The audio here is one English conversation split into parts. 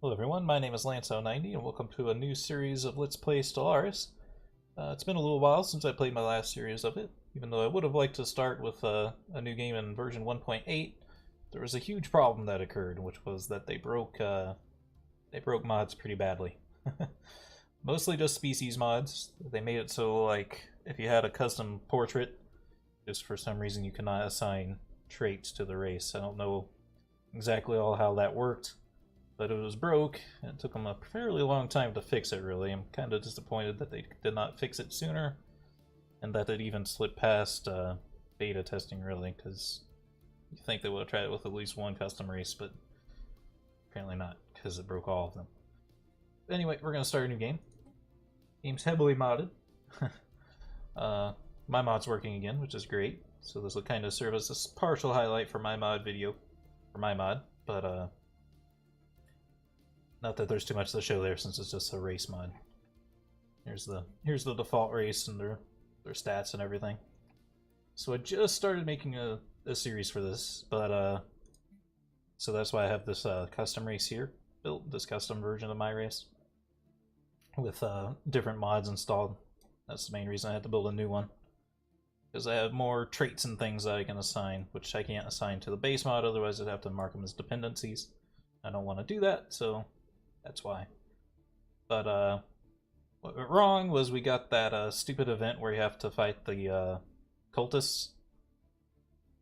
Hello everyone, my name is Lance090 and welcome to a new series of Let's Play Stellaris. It's been a little while since I played my last series of it, even though I would have liked to start with a new game in version 1.8. There was a huge problem that occurred, which was that they broke mods pretty badly. Mostly just species mods. They made it so, like, if you had a custom portrait, just for some reason you cannot assign traits to the race. I don't know exactly all how that worked, but it was broke, and it took them a fairly long time to fix it, really. I'm kind of disappointed that they did not fix it sooner, and that it even slipped past beta testing, really, because you think they would have tried it with at least one custom race, but apparently not, because it broke all of them. Anyway, we're going to start a new game. Game's heavily modded. My mod's working again, which is great, so this will kind of serve as a partial highlight for my mod video, for my mod, but not that there's too much to show there, since it's just a race mod. Here's the default race and their stats and everything. So I just started making a series for this, but so that's why I have this custom race here built, this custom version of my race with different mods installed. That's the main reason I had to build a new one, because I have more traits and things that I can assign, which I can't assign to the base mod, otherwise I'd have to mark them as dependencies. I don't want to do that, so that's why. But what went wrong was we got that stupid event where you have to fight the cultists.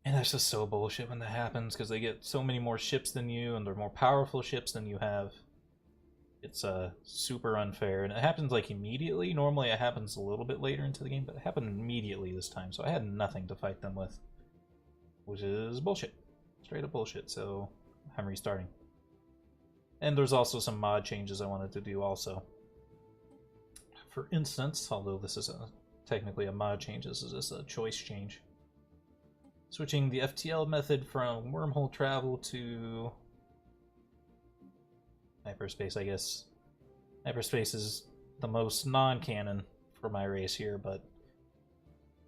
And that's just so bullshit when that happens, because they get so many more ships than you, and they're more powerful ships than you have. It's super unfair, and it happens like immediately. Normally it happens a little bit later into the game, but it happened immediately this time, so I had nothing to fight them with. Which is bullshit. Straight up bullshit, so I'm restarting. And there's also some mod changes I wanted to do also. For instance, although this isn't technically a mod change, this is just a choice change. Switching the FTL method from wormhole travel to hyperspace, I guess. Hyperspace is the most non-canon for my race here, but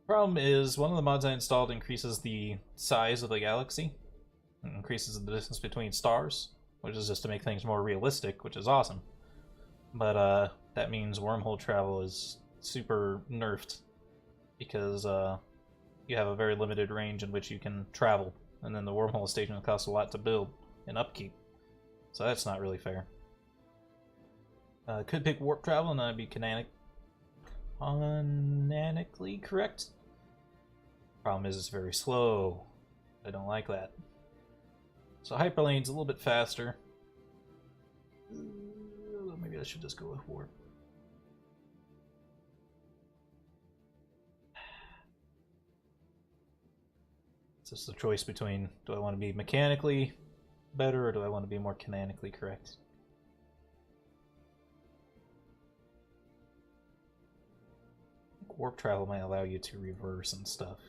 problem is, one of the mods I installed increases the size of the galaxy. It increases the distance between stars, which is just to make things more realistic, which is awesome. But that means wormhole travel is super nerfed, because you have a very limited range in which you can travel, and then the wormhole station costs a lot to build and upkeep, so that's not really fair. Could pick warp travel, and that'd be canonically correct. Problem is, it's very slow. I don't like that. So hyperlane's a little bit faster. Maybe I should just go with warp. It's just the choice between, do I want to be mechanically better, or do I want to be more canonically correct? I think warp travel might allow you to reverse and stuff.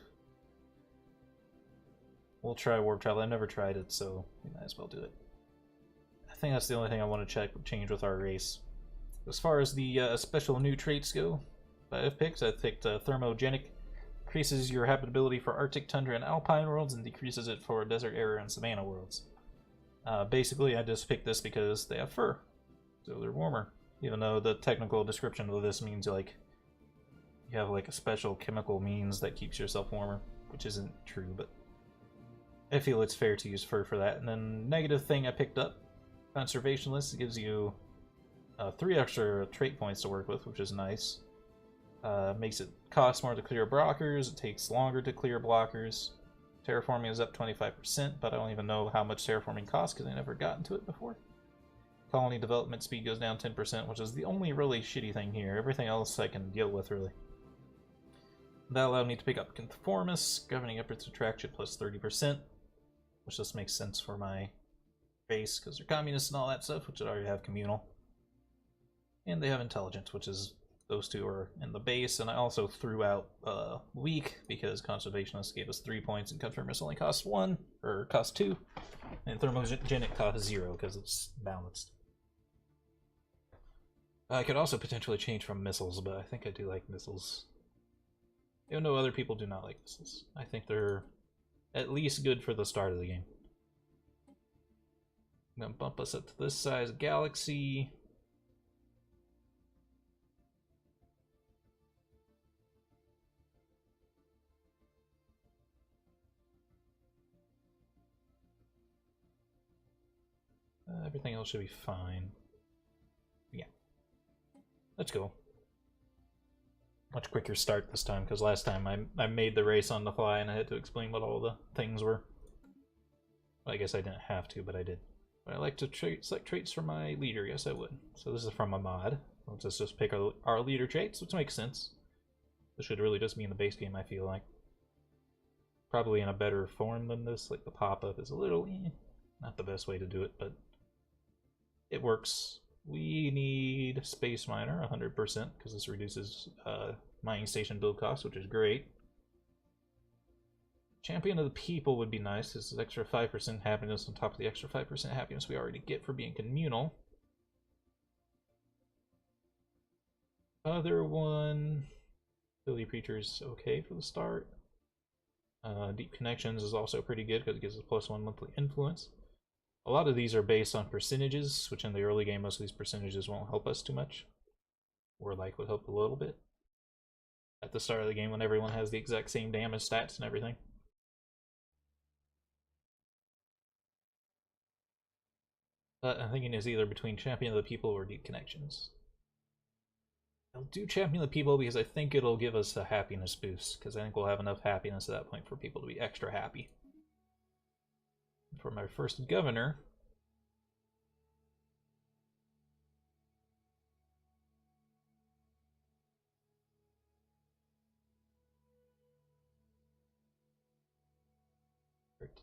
We'll try warp travel. I've never tried it, so we might as well do it. I think that's the only thing I want to change with our race. As far as the special new traits go, I've picked thermogenic. Increases your habitability for Arctic, tundra, and alpine worlds, and decreases it for desert area and savanna worlds. Basically, I just picked this because they have fur, so they're warmer. Even though the technical description of this means like you have like a special chemical means that keeps yourself warmer, which isn't true, but I feel it's fair to use fur for that. And then negative thing I picked up, conservationist, gives you 3 extra trait points to work with, which is nice. Makes it cost more to clear blockers, it takes longer to clear blockers. Terraforming is up 25%, but I don't even know how much terraforming costs because I never got into it before. Colony development speed goes down 10%, which is the only really shitty thing here. Everything else I can deal with, really. That allowed me to pick up Conformist, governing efforts attraction plus 30%, which just makes sense for my base because they're communists and all that stuff, which I already have communal. And they have intelligence, which is, those two are in the base, and I also threw out weak because conservationist gave us 3 points and conformist only costs 1, or costs 2, and thermogenic costs 0 because it's balanced. I could also potentially change from missiles, but I think I do like missiles. Even though other people do not like missiles. I think they're at least good for the start of the game. gonna bump us up to this size galaxy. Everything else should be fine. Yeah. Let's go. Much quicker start this time, because last time I made the race on the fly and I had to explain what all the things were. Well, I guess I didn't have to, but I did. But I like to select traits for my leader. Yes, I would. So this is from a mod. Let's just pick our leader traits, which makes sense. This should really just be in the base game, I feel like. Probably in a better form than this. Like the pop-up is a little not the best way to do it, but it works. We need Space Miner 100% because this reduces mining station build costs, which is great. Champion of the People would be nice. This is extra 5% happiness on top of the extra 5% happiness we already get for being communal. Other one, Ability Preacher's okay for the start. Deep Connections is also pretty good because it gives us +1 monthly influence. A lot of these are based on percentages, which in the early game, most of these percentages won't help us too much. Or like would help a little bit. At the start of the game when everyone has the exact same damage stats and everything. But I'm thinking it's either between Champion of the People or Deep Connections. I'll do Champion of the People because I think it'll give us a happiness boost, because I think we'll have enough happiness at that point for people to be extra happy. For my first governor,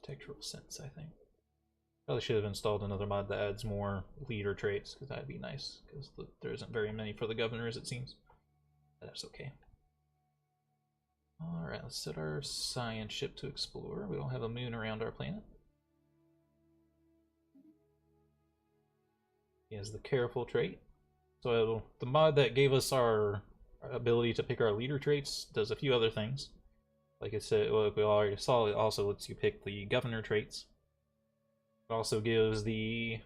Detectable Sense, I think. Probably should have installed another mod that adds more leader traits, because that'd be nice, because there isn't very many for the governors, it seems. But that's okay. Alright, let's set our science ship to explore. We don't have a moon around our planet. He has the Careful trait. So the mod that gave us our ability to pick our leader traits does a few other things. Like I said, like we already saw, it also lets you pick the governor traits. It also gives the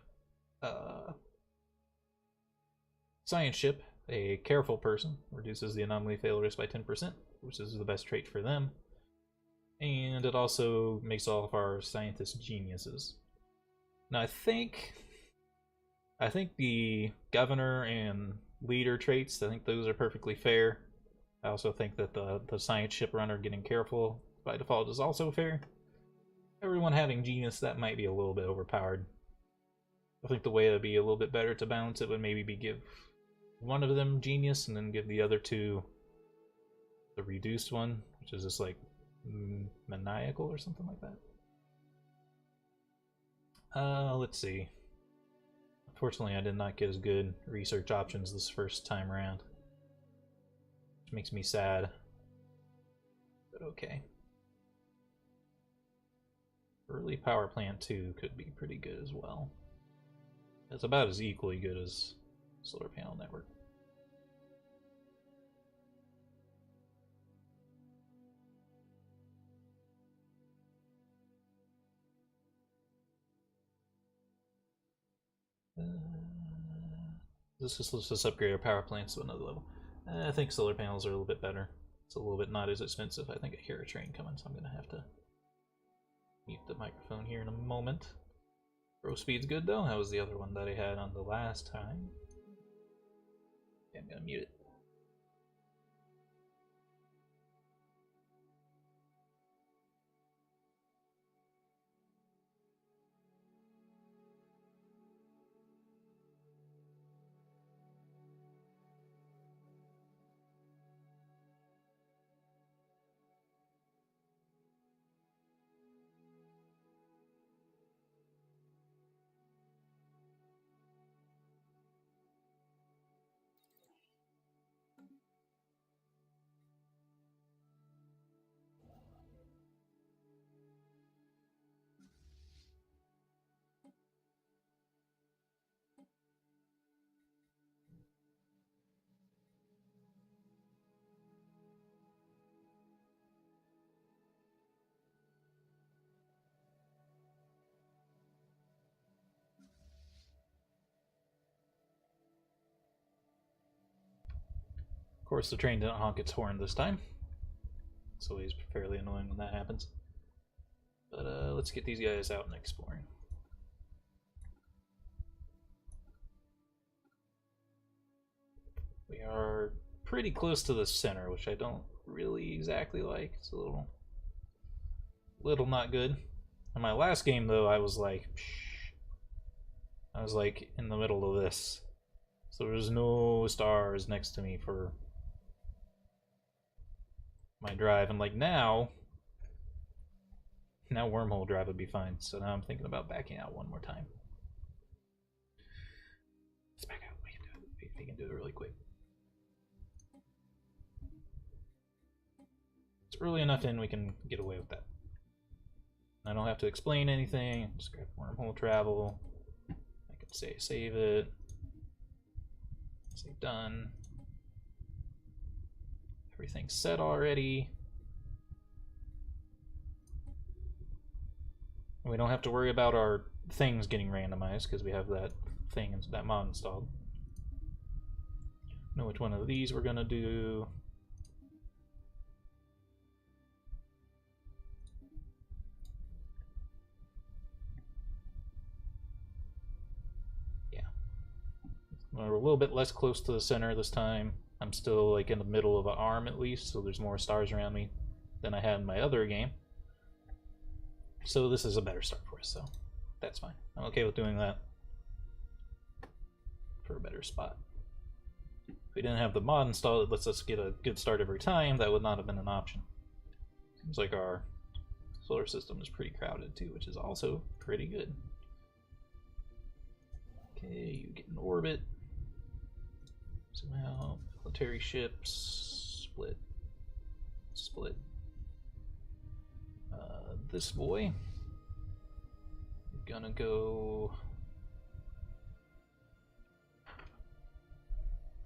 science ship a Careful person, reduces the anomaly fail risk by 10%, which is the best trait for them. And it also makes all of our scientists geniuses. Now I think the governor and leader traits, I think those are perfectly fair. I also think that the science ship runner getting Careful by default is also fair. Everyone having genius, that might be a little bit overpowered. I think the way it would be a little bit better to balance it would maybe be give one of them genius and then give the other two the reduced one, which is just like maniacal or something like that. Let's see. Unfortunately, I did not get as good research options this first time around, which makes me sad, but okay. Early Power Plant 2 could be pretty good as well. It's about as equally good as Solar Panel Network. Let's just upgrade our power plants to another level. I think solar panels are a little bit better. It's a little bit not as expensive. I think I hear a train coming, so I'm going to have to mute the microphone here in a moment. Throw speed's good though. How was the other one that I had on the last time? Okay, I'm going to mute it. course, the train didn't honk its horn this time. It's always fairly annoying when that happens. But let's get these guys out and exploring. We are pretty close to the center, which I don't really exactly like. It's a little not good. In my last game, though, I was like in the middle of this, so there's no stars next to me for my drive, and like now wormhole drive would be fine. So now I'm thinking about backing out one more time. Let's back out. We can do it really quick. It's early enough in we can get away with that. I don't have to explain anything. Just grab wormhole travel. I can say save it. Say done. Everything's set already. We don't have to worry about our things getting randomized because we have that mod installed. Know which one of these we're gonna do. We're a little bit less close to the center this time. I'm still like in the middle of an arm at least, so there's more stars around me than I had in my other game. So this is a better start for us, so that's fine. I'm okay with doing that for a better spot. If we didn't have the mod installed that lets us get a good start every time, that would not have been an option. Seems like our solar system is pretty crowded too, which is also pretty good. Okay, you get in orbit. Somehow, military ships, split. This boy, I'm gonna go.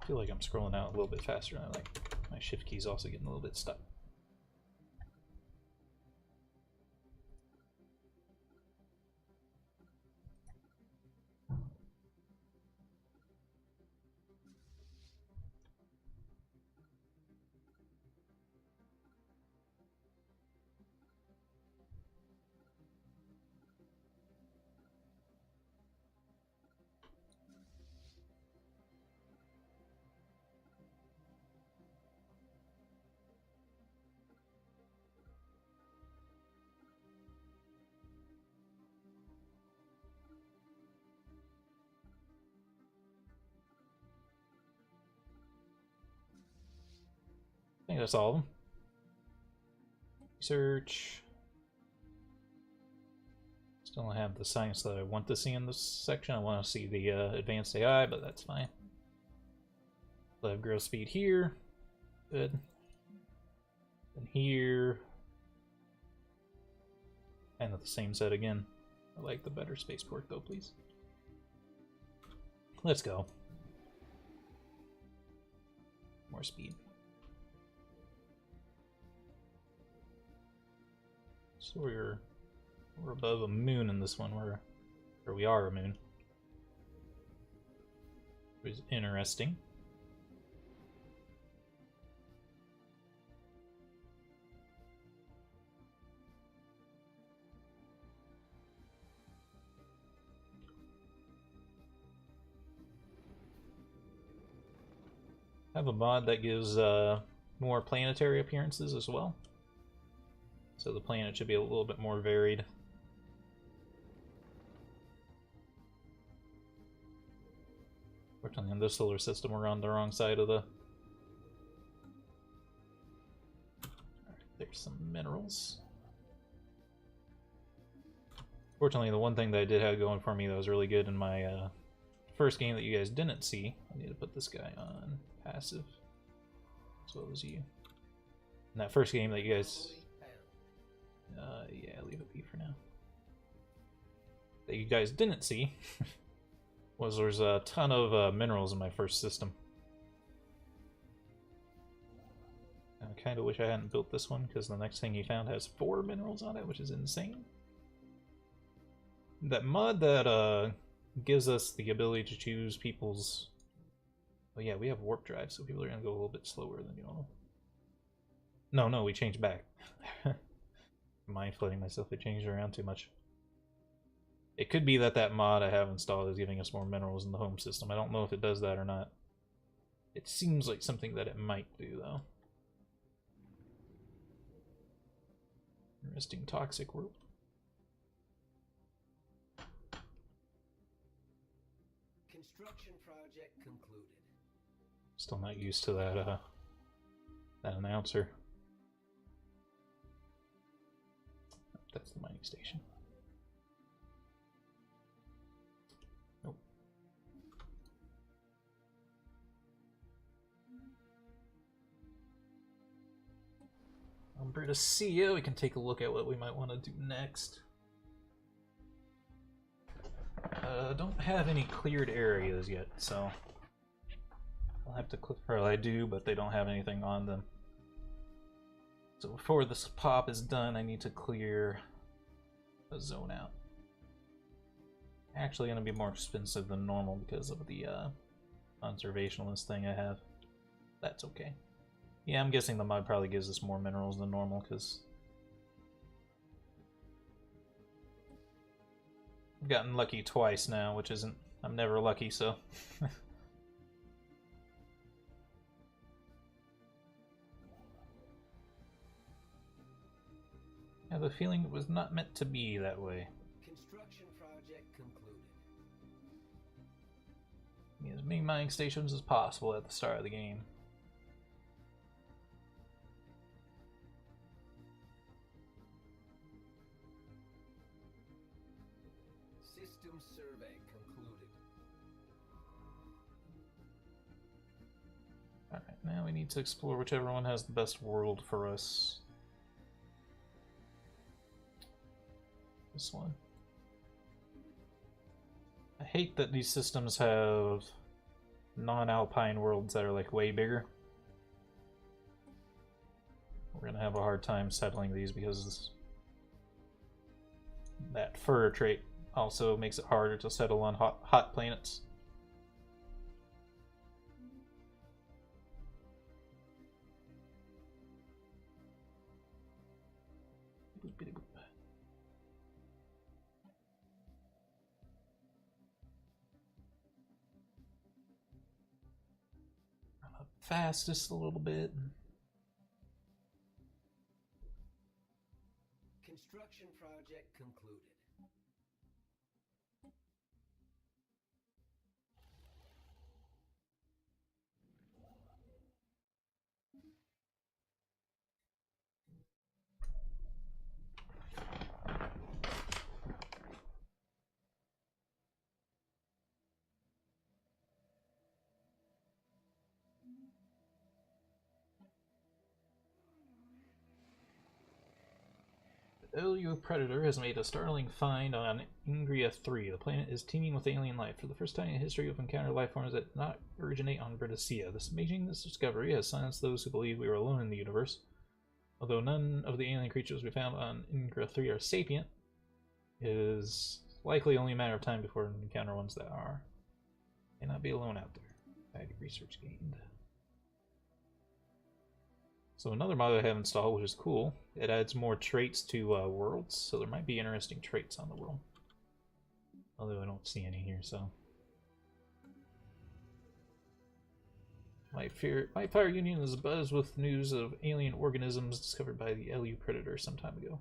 I feel like I'm scrolling out a little bit faster, and my shift key's also getting a little bit stuck. I think that's all of them. Research. Still don't have the science that I want to see in this section. I want to see the advanced AI, but that's fine. I have growth speed here. Good. And here. And at the same set again. I like the better spaceport though, please. Let's go. More speed. So we're above a moon in this one, or we are a moon. Which is interesting. I have a mod that gives more planetary appearances as well. So the planet should be a little bit more varied. Fortunately, in this solar system, we're on the wrong side of the... Alright, there's some minerals. Fortunately, the one thing that I did have going for me that was really good in my first game that you guys didn't see, I need to put this guy on passive, as well as you. In that first game that you guys... yeah, leave it be for now. That you guys didn't see was there's a ton of minerals in my first system. I kind of wish I hadn't built this one because the next thing you found has 4 minerals on it, which is insane. That mod that gives us the ability to choose people's Oh yeah, we have warp drive, so people are gonna go a little bit slower than normal. No, we changed back. Mind flooding myself, I changed around too much. It could be that that mod I have installed is giving us more minerals in the home system. I don't know if it does that or not. It seems like something that it might do, though. Interesting toxic world. Construction project concluded. Still not used to that that announcer. That's the mining station. Nope. Umbrella CEO, we can take a look at what we might want to do next. Don't have any cleared areas yet, so I'll have to click. Or I do, but they don't have anything on them. So before this pop is done, I need to clear a zone out. Actually, going to be more expensive than normal because of the conservationalist thing I have. That's okay. Yeah, I'm guessing the mod probably gives us more minerals than normal because I've gotten lucky twice now, which isn't. I'm never lucky, so. I have a feeling it was not meant to be that way. Construction project concluded. Need as many mining stations as possible at the start of the game. System survey concluded. Alright, now we need to explore whichever one has the best world for us. This one. I hate that these systems have non-alpine worlds that are like way bigger. We're gonna have a hard time settling these because that fur trait also makes it harder to settle on hot planets. Fastest a little bit. Construction project concluded. LU Predator has made a startling find on Ingria 3. The planet is teeming with alien life. For the first time in history, we've encountered life forms that do not originate on Britannia. This amazing discovery has silenced those who believe we were alone in the universe. Although none of the alien creatures we found on Ingria 3 are sapient, it is likely only a matter of time before we encounter ones that are. May not be alone out there. Added research gained. So another mod I have installed, which is cool, it adds more traits to worlds, so there might be interesting traits on the world. Although I don't see any here, so. My Fire Union is abuzz with news of alien organisms discovered by the LU Predator some time ago.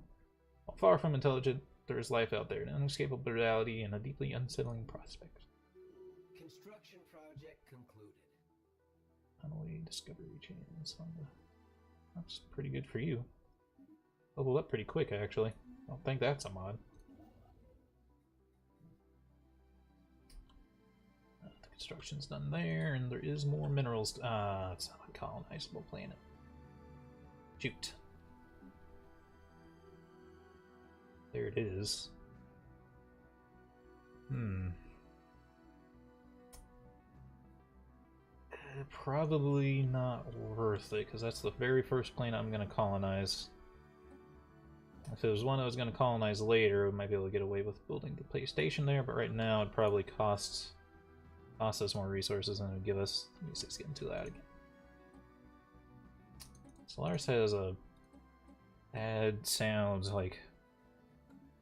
While far from intelligent, there is life out there, an unescapable brutality and a deeply unsettling prospect. Construction project concluded. Anomaly discovery chains on the... That's pretty good for you. Leveled up pretty quick, actually. I don't think that's a mod. The construction's done there, and there is more minerals. It's not a colonizable planet. Shoot. There it is. Probably not worth it, because that's the very first planet I'm going to colonize. If it was one I was going to colonize later, we might be able to get away with building the PlayStation there, but right now it probably costs cost us more resources than it would give us. Music's getting too loud again. Stellaris has a bad sounds like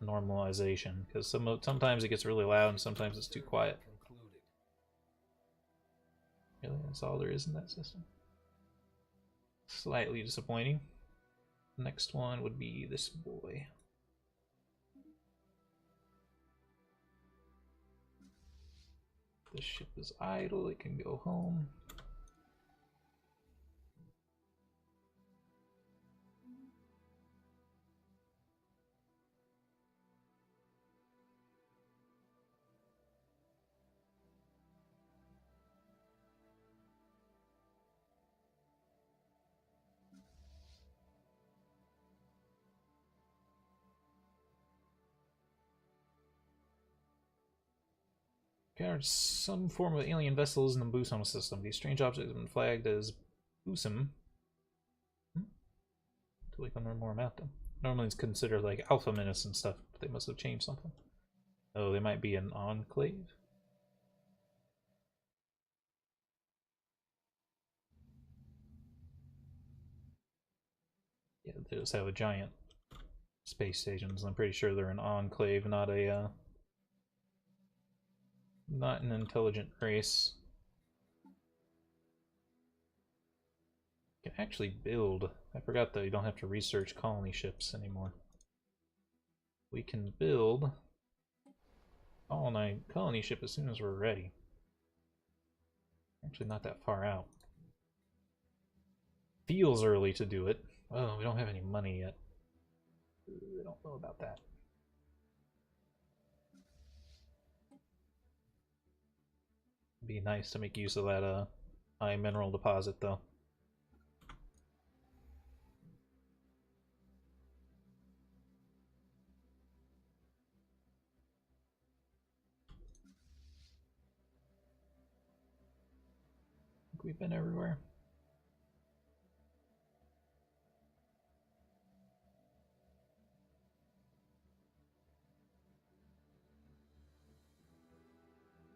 normalization, because sometimes it gets really loud and sometimes it's too quiet. Really, that's all there is in that system. Slightly disappointing. Next one would be this boy. This ship is idle, it can go home. Encountered some form of alien vessels in the Busum system. These strange objects have been flagged as Busum. Until we can learn more about them. Normally it's considered like Alpha Menace and stuff, but they must have changed something. Oh, they might be an enclave? Yeah, they just have a giant space stations. I'm pretty sure they're an enclave, not a not an intelligent race. You can actually build. I forgot that you don't have to research colony ships anymore. We can build colony ship as soon as we're ready. Actually, not that far out. Feels early to do it. Oh, we don't have any money yet. I don't know about that. Be nice to make use of that high mineral deposit, though. I think we've been everywhere.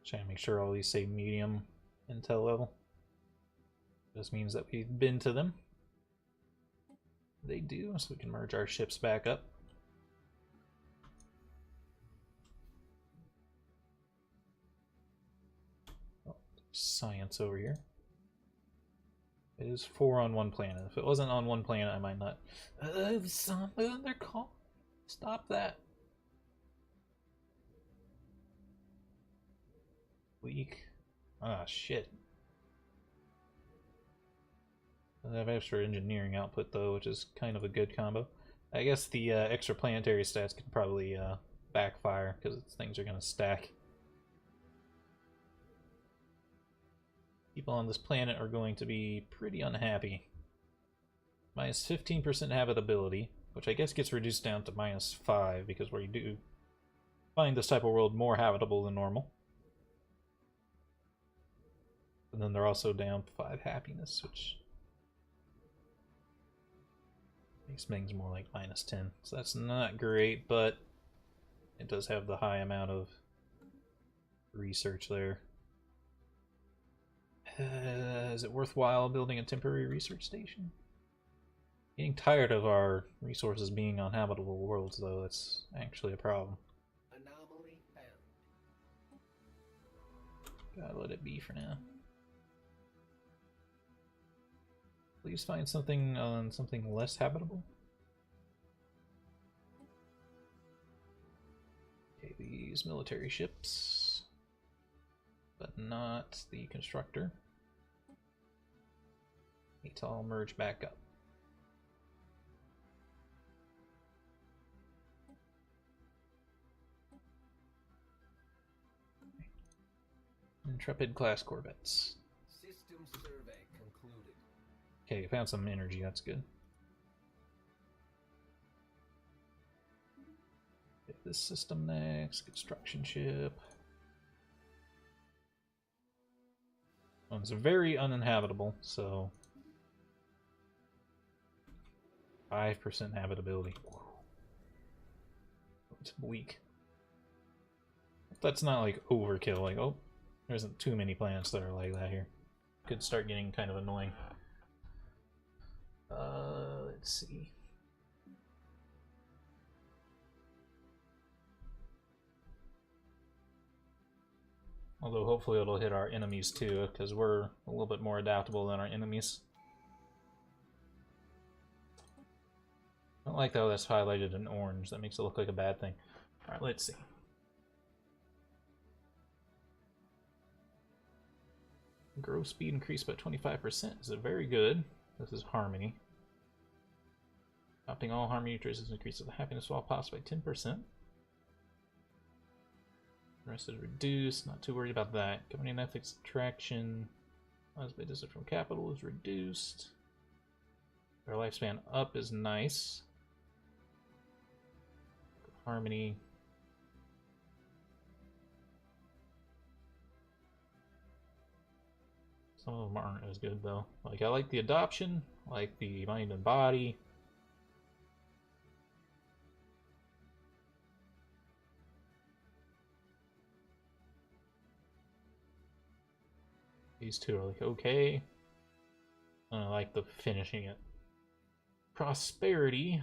Trying to make sure all these say medium intel level. This means that we've been to them. They do, so we can merge our ships back up. Oh, science over here. It is 4 on one planet. If it wasn't on one planet, I might not. They're calling. Stop that. Weak. Ah, shit. I have extra engineering output, though, which is kind of a good combo. I guess the extra planetary stats can probably backfire, because things are going to stack. People on this planet are going to be pretty unhappy. Minus 15% habitability, which I guess gets reduced down to minus 5, because we do find this type of world more habitable than normal. And then they're also down 5 happiness, which makes things more like minus 10. So that's not great, but it does have the high amount of research there. Is it worthwhile building a temporary research station? Getting tired of our resources being on habitable worlds, though, that's actually a problem. Anomaly found. Gotta let it be for now. Please find something on something less habitable. Okay, these military ships, but not the constructor. Need to all merge back up. Intrepid class corvettes. System survey concluded. Okay, found some energy, that's good. Get this system next, construction ship. Oh, it's very uninhabitable, so 5% habitability. It's bleak. That's not like overkill, like, oh, There isn't too many planets that are like that here. Could start getting kind of annoying. Let's see. Although hopefully it'll hit our enemies too, because we're a little bit more adaptable than our enemies. I don't like how that's highlighted in orange. That makes it look like a bad thing. Alright, let's see. Growth speed increased by 25%. Is it very good? This is harmony. Adopting all harmony traces increases the happiness while possible by 10%. The rest is reduced. Not too worried about that. Governing ethics attraction. As by distance from capital is reduced. Our lifespan up is nice. Harmony. Some of them aren't as good though. Like I like the adoption, I like the mind and body. These two are like okay. I like the finishing it. Prosperity.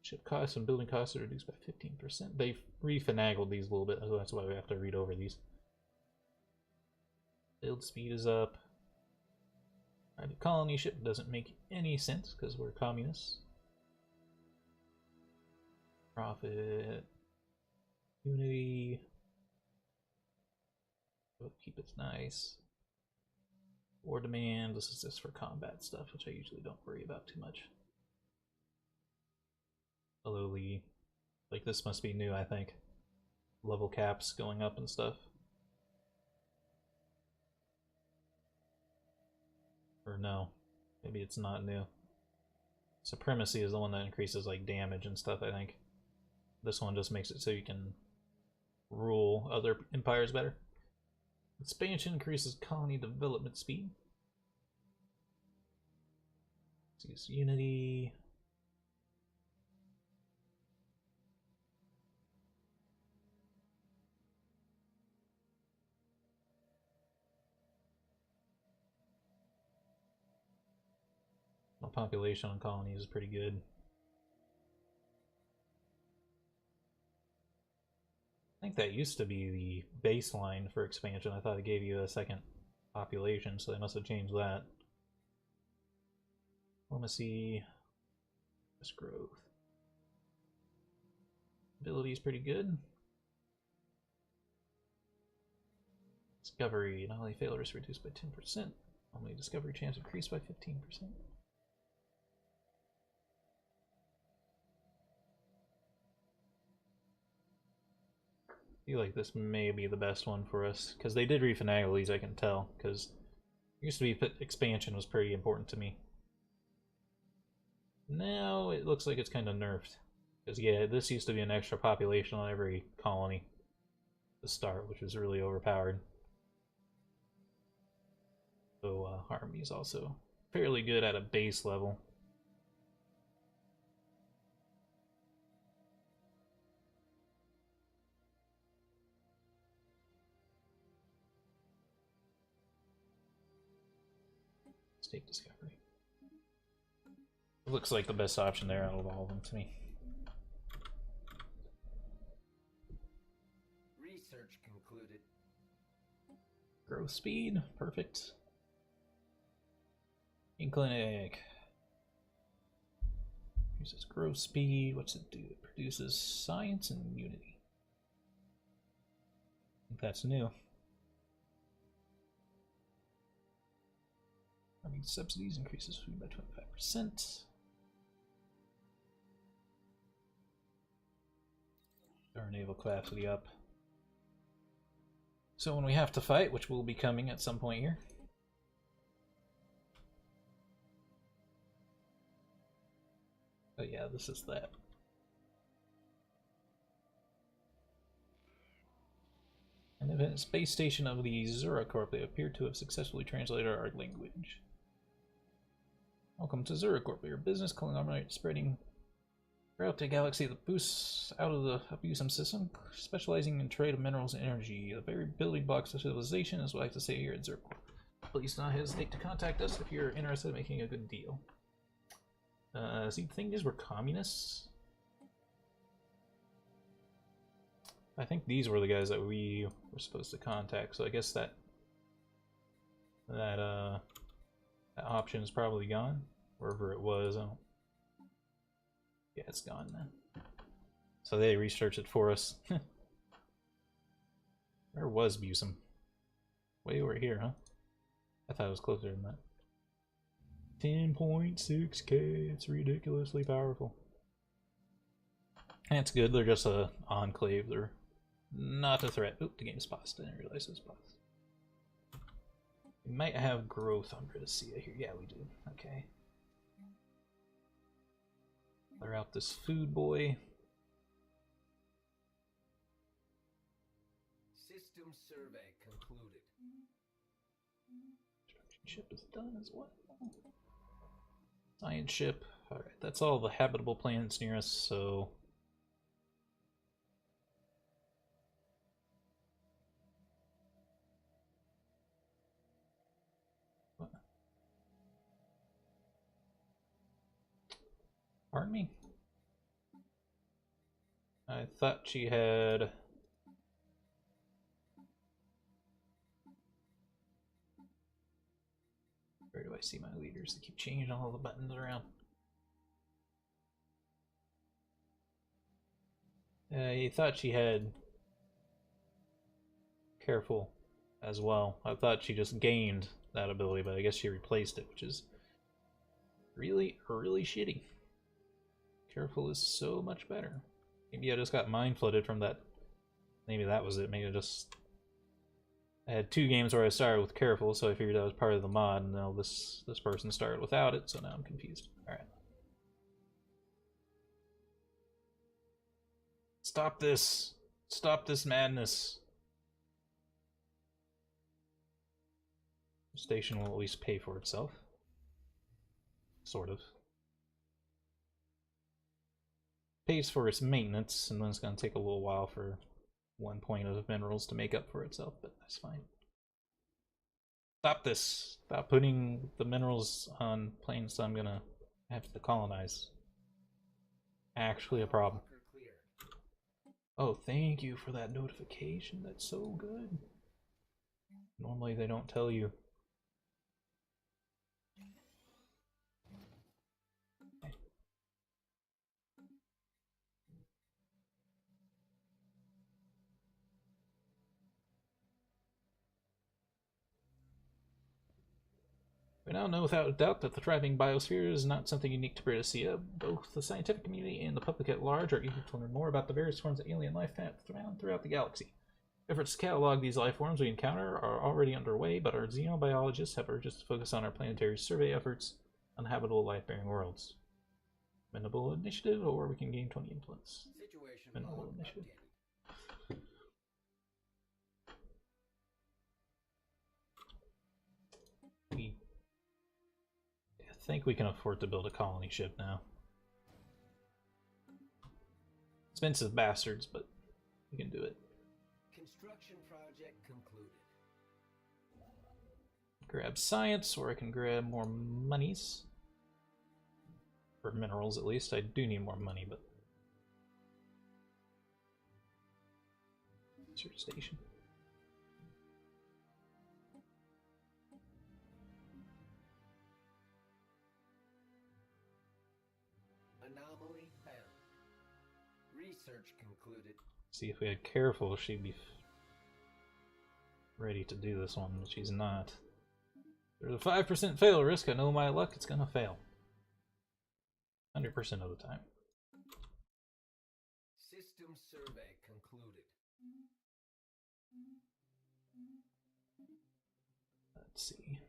Ship costs and building costs are reduced by 15%. They've refinagled these a little bit, so that's why we have to read over these. Build speed is up. Private colony ship doesn't make any sense because we're communists. Profit. Unity. Keep it nice. War demand. This is just for combat stuff, which I usually don't worry about too much. Slowly. Like this must be new, I think. Level caps going up and stuff. Or no, maybe it's not new. Supremacy is the one that increases like damage and stuff, I think. This one just makes it so you can rule other empires better. Expansion increases colony development speed. Let's use Unity. Population on colonies is pretty good. I think that used to be the baseline for expansion. I thought it gave you a second population, so they must have changed that. Diplomacy, growth. Ability is pretty good. Discovery, not only failure risk reduced by 10%, only discovery chance increased by 15%. I feel like this may be the best one for us, because they did refinagle these, I can tell, because it used to be expansion was pretty important to me. Now it looks like it's kind of nerfed, because yeah, this used to be an extra population on every colony to start, which was really overpowered. So Harmony is also fairly good at a base level. State discovery. It looks like the best option there out of all of them to me. Research concluded. Growth speed, perfect. In clinic. Uses growth speed. What's it do? It produces science and unity. I think that's new. Farming subsidies increases food by 25%. Our naval capacity up. So when we have to fight, which will be coming at some point here. But yeah, this is that. An event space station of the Zura Corp. They appear to have successfully translated our language. Welcome to Zura Corp. Your business conglomerate spreading Throughout the galaxy that boosts out of the Abusum system, specializing in trade of minerals and energy. The very building blocks of civilization is what I like to say here at Zerp. Please do not hesitate to contact us if you're interested in making a good deal. See, the thing is, we're communists. I think these were the guys that we were supposed to contact, so I guess that option is probably gone. Wherever it was, yeah, it's gone now. So they researched it for us. Where was Busum? Way over here, huh? I thought it was closer than that. 10.6k, it's ridiculously powerful. And it's good, they're just a enclave, they're not a threat. Oop, the game's paused, I didn't realize it was paused. We might have growth on Britissia here. Yeah, we do. Okay. Clear out this food boy. System survey concluded. Construction ship is done as well. Science ship. Alright, that's all the habitable planets near us, so... What? Pardon me? I thought she had... Where do I see my leaders? They keep changing all the buttons around. I thought she had careful as well. I thought she just gained that ability, but I guess she replaced it, which is really, really shitty. Careful is so much better. Maybe I just got mind flooded from that. Maybe that was it. Maybe I had 2 games where I started with careful, so I figured that was part of the mod, and now this person started without it, so now I'm confused. Alright. Stop this! Stop this madness! The station will at least pay for itself. Sort of. Pays for its maintenance, and then it's going to take a little while for 1 point of minerals to make up for itself, but that's fine. Stop this! Stop putting the minerals on planes that I'm gonna have to colonize. Actually a problem. Oh, thank you for that notification. That's so good. Normally they don't tell you. We now know without a doubt that the thriving biosphere is not something unique to Britissia. Both the scientific community and the public at large are eager to learn more about the various forms of alien life found throughout the galaxy. Efforts to catalog these life forms we encounter are already underway, but our xenobiologists have urged us to focus on our planetary survey efforts on habitable life-bearing worlds. Minimal initiative, or we can gain 20 influence. Minimal initiative. I think we can afford to build a colony ship now. Expensive bastards, but we can do it. Construction project concluded. Grab science, or I can grab more monies. For minerals, at least. I do need more money, but... Research station. Anomaly found. Research concluded. See, if we had careful, she'd be ready to do this one, but she's not. There's a 5% fail risk. I know my luck, it's gonna fail. 100% of the time. System survey concluded. Let's see.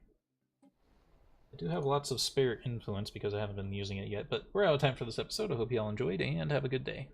I do have lots of spare influence because I haven't been using it yet, but we're out of time for this episode. I hope you all enjoyed, and have a good day.